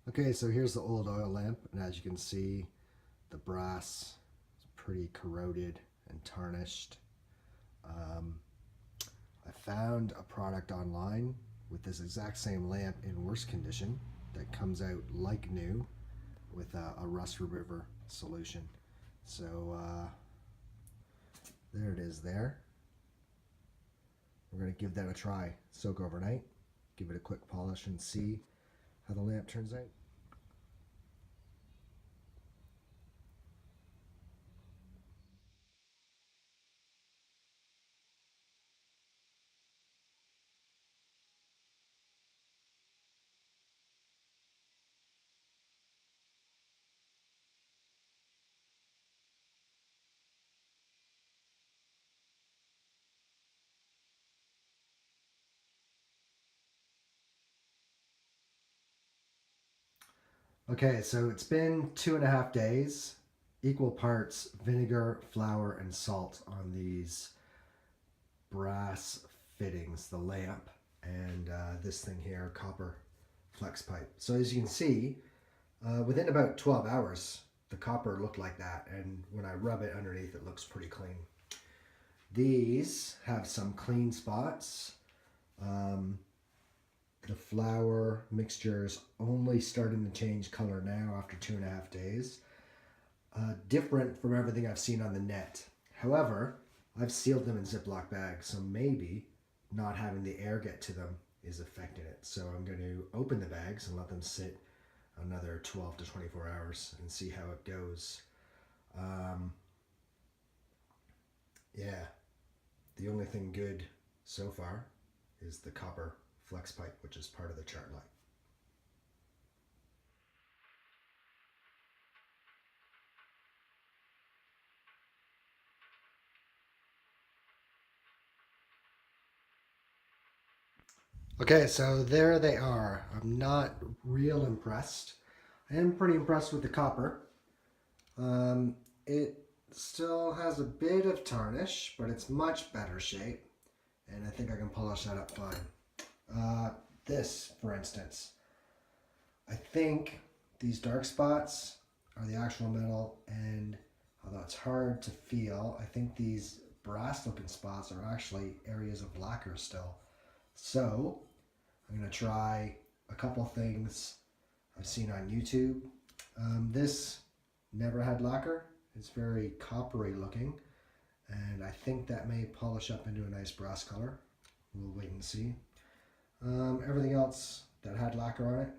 Okay, so here's the old oil lamp, and as you can see, the brass is pretty corroded and tarnished. Um, I found a product online with this exact same lamp in worse condition that comes out like new with a rust remover solution. So there it is there. We're going to give that a try. Soak overnight, give it a quick polish and see how the lamp turns out. Okay, so it's been 2.5 days, equal parts vinegar, flour, and salt on these brass fittings, the lamp, and this thing here, copper flex pipe. So as you can see, within about 12 hours, the copper looked like that, and when I rub it underneath, it looks pretty clean. These have some clean spots. Um, the flour mixture is only starting to change color now after 2.5 days. Different from everything I've seen on the net. However, I've sealed them in Ziploc bags, so maybe not having the air get to them is affecting it. So I'm going to open the bags and let them sit another 12 to 24 hours and see how it goes. Um, yeah, the only thing good so far is the copper flex pipe, which is part of the chart light. Okay, so there they are. I'm not real impressed. I am pretty impressed with the copper. It still has a bit of tarnish, but it's much better shape, and I think I can polish that up fine. Uh, this, for instance, I think these dark spots are the actual metal, and although it's hard to feel, I think these brass-looking spots are actually areas of lacquer still. So I'm going to try a couple things I've seen on YouTube. This never had lacquer. It's very coppery looking, and I think that may polish up into a nice brass color. We'll wait and see. Everything else that had lacquer on it,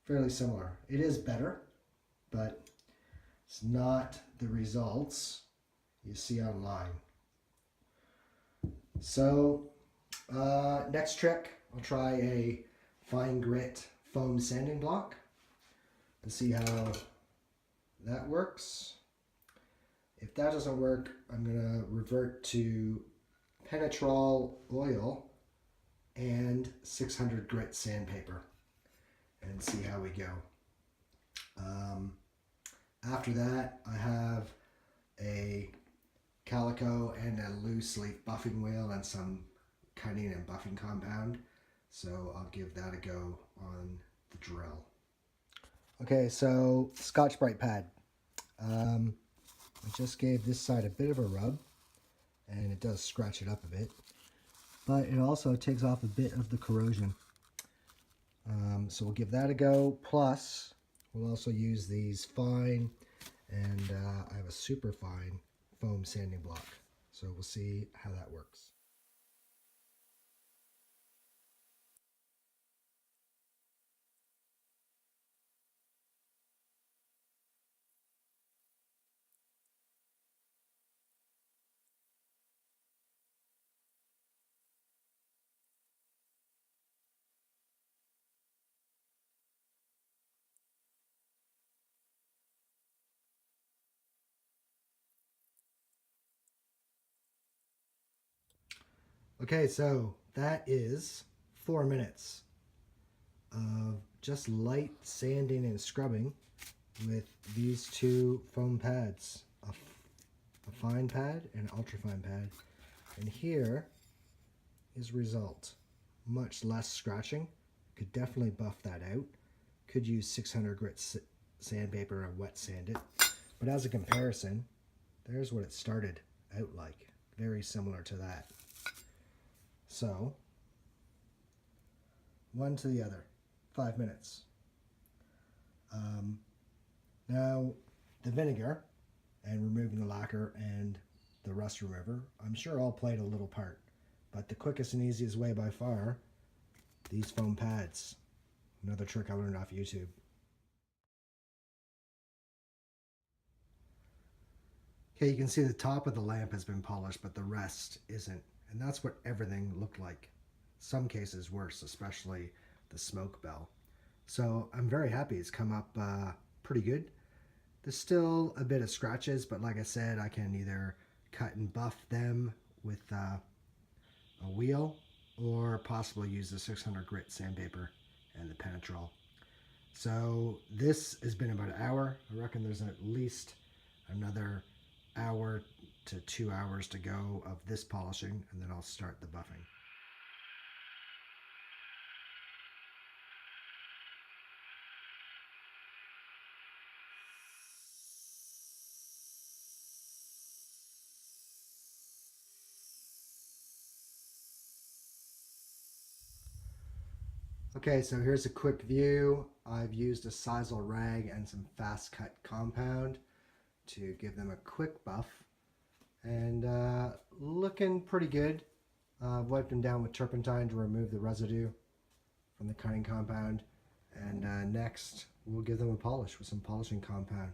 fairly similar. It is better, but it's not the results you see online. So next trick, I'll try a fine grit foam sanding block and see how that works. If that doesn't work, I'm going to revert to penetrol oil and 600 grit sandpaper and see how we go. After that, I have a calico and a loose leaf buffing wheel and some cutting and buffing compound. So I'll give that a go on the drill. Okay, so Scotch-Brite pad. I just gave this side a bit of a rub, and it does scratch it up a bit, but it also takes off a bit of the corrosion. So we'll give that a go. Plus, we'll also use these fine, and I have a super fine foam sanding block. So we'll see how that works. Okay, so that is 4 minutes of just light sanding and scrubbing with these two foam pads, a fine pad and an ultra fine pad. And here is result. Much less scratching. Could definitely buff that out. Could use 600 grit sandpaper and wet sand it. But as a comparison, there's what it started out like. Very similar to that. So, one to the other. 5 minutes. Now, the vinegar and removing the lacquer and the rust remover, I'm sure all played a little part. But the quickest and easiest way by far, these foam pads. Another trick I learned off YouTube. Okay, you can see the top of the lamp has been polished, but the rest isn't. And that's what everything looked like. Some cases worse, especially the smoke bell. So I'm very happy it's come up pretty good. There's still a bit of scratches, but like I said, I can either cut and buff them with a wheel or possibly use the 600 grit sandpaper and the penetrol. So this has been about an hour. I reckon there's at least another hour to 2 hours to go of this polishing, and then I'll start the buffing. Okay, so here's a quick view. I've used a sisal rag and some fast cut compound to give them a quick buff, and looking pretty good. I've wiped them down with turpentine to remove the residue from the cutting compound, and next we'll give them a polish with some polishing compound.